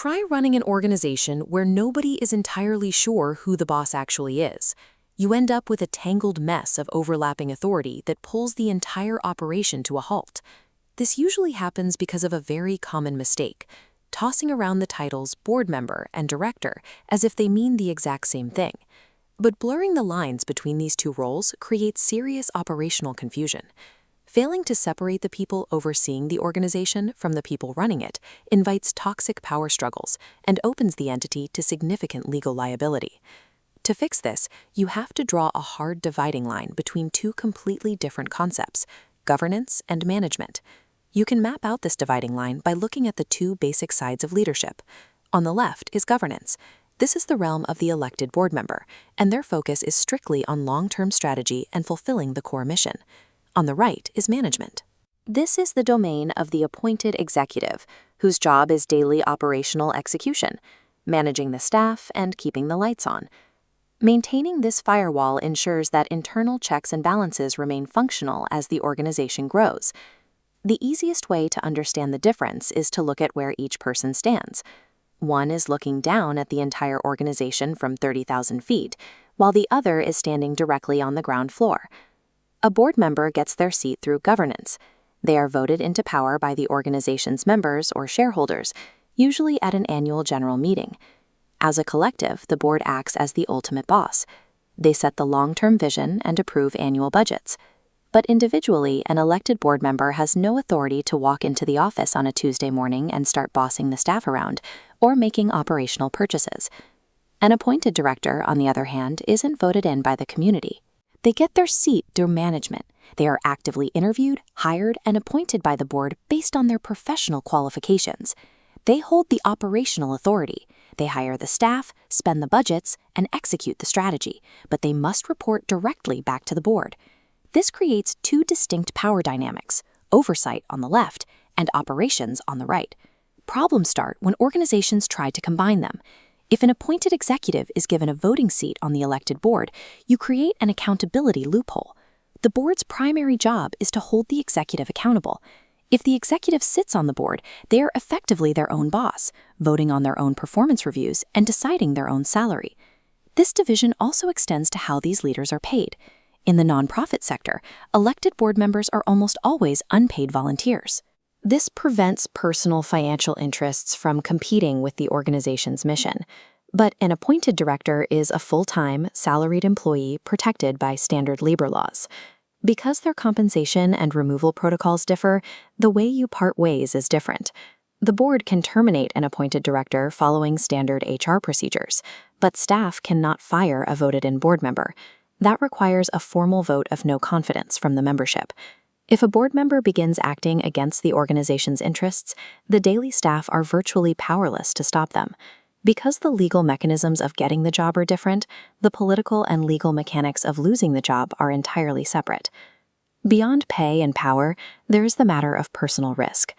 Try running an organization where nobody is entirely sure who the boss actually is. You end up with a tangled mess of overlapping authority that pulls the entire operation to a halt. This usually happens because of a very common mistake: tossing around the titles board member and director as if they mean the exact same thing. But blurring the lines between these two roles creates serious operational confusion. Failing to separate the people overseeing the organization from the people running it invites toxic power struggles and opens the entity to significant legal liability. To fix this, you have to draw a hard dividing line between two completely different concepts: governance and management. You can map out this dividing line by looking at the two basic sides of leadership. On the left is governance. This is the realm of the elected board member, and their focus is strictly on long-term strategy and fulfilling the core mission. On the right is management. This is the domain of the appointed executive, whose job is daily operational execution, managing the staff and keeping the lights on. Maintaining this firewall ensures that internal checks and balances remain functional as the organization grows. The easiest way to understand the difference is to look at where each person stands. One is looking down at the entire organization from 30,000 feet, while the other is standing directly on the ground floor. A board member gets their seat through governance. They are voted into power by the organization's members or shareholders, usually at an annual general meeting. As a collective, the board acts as the ultimate boss. They set the long-term vision and approve annual budgets. But individually, an elected board member has no authority to walk into the office on a Tuesday morning and start bossing the staff around or making operational purchases. An appointed director, on the other hand, isn't voted in by the community. They get their seat through management. They are actively interviewed, hired, and appointed by the board based on their professional qualifications. They hold the operational authority. They hire the staff, spend the budgets, and execute the strategy, but they must report directly back to the board. This creates two distinct power dynamics: oversight on the left and operations on the right. Problems start when organizations try to combine them. If an appointed executive is given a voting seat on the elected board, you create an accountability loophole. The board's primary job is to hold the executive accountable. If the executive sits on the board, they are effectively their own boss, voting on their own performance reviews and deciding their own salary. This division also extends to how these leaders are paid. In the nonprofit sector, elected board members are almost always unpaid volunteers. This prevents personal financial interests from competing with the organization's mission. But an appointed director is a full-time, salaried employee protected by standard labor laws. Because their compensation and removal protocols differ, the way you part ways is different. The board can terminate an appointed director following standard HR procedures, but staff cannot fire a voted-in board member. That requires a formal vote of no confidence from the membership. If a board member begins acting against the organization's interests, the daily staff are virtually powerless to stop them. Because the legal mechanisms of getting the job are different, the political and legal mechanics of losing the job are entirely separate. Beyond pay and power, there is the matter of personal risk.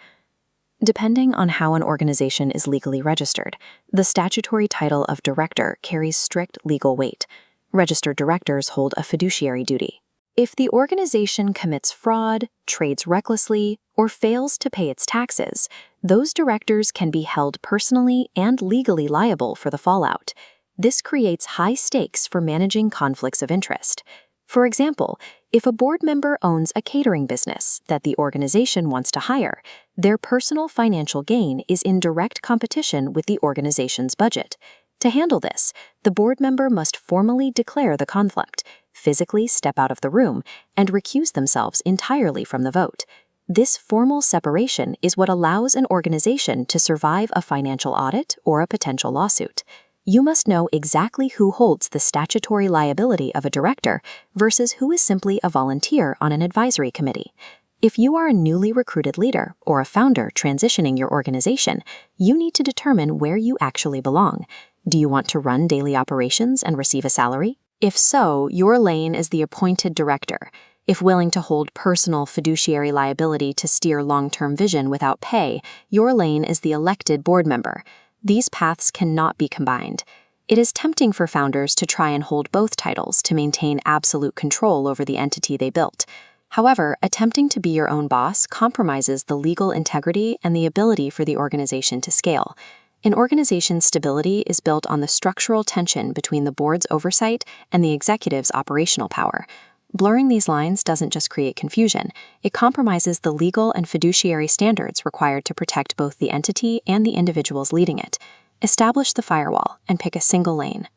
Depending on how an organization is legally registered, the statutory title of director carries strict legal weight. Registered directors hold a fiduciary duty. If the organization commits fraud, trades recklessly, or fails to pay its taxes, those directors can be held personally and legally liable for the fallout. This creates high stakes for managing conflicts of interest. For example, if a board member owns a catering business that the organization wants to hire, their personal financial gain is in direct competition with the organization's budget. To handle this, the board member must formally declare the conflict, physically step out of the room, and recuse themselves entirely from the vote. This formal separation is what allows an organization to survive a financial audit or a potential lawsuit. You must know exactly who holds the statutory liability of a director versus who is simply a volunteer on an advisory committee. If you are a newly recruited leader or a founder transitioning your organization, you need to determine where you actually belong. Do you want to run daily operations and receive a salary? If so, your lane is the appointed director. If willing to hold personal fiduciary liability to steer long-term vision without pay, your lane is the elected board member. These paths cannot be combined. It is tempting for founders to try and hold both titles to maintain absolute control over the entity they built. However, attempting to be your own boss compromises the legal integrity and the ability for the organization to scale. An organization's stability is built on the structural tension between the board's oversight and the executive's operational power. Blurring these lines doesn't just create confusion, it compromises the legal and fiduciary standards required to protect both the entity and the individuals leading it. Establish the firewall and pick a single lane.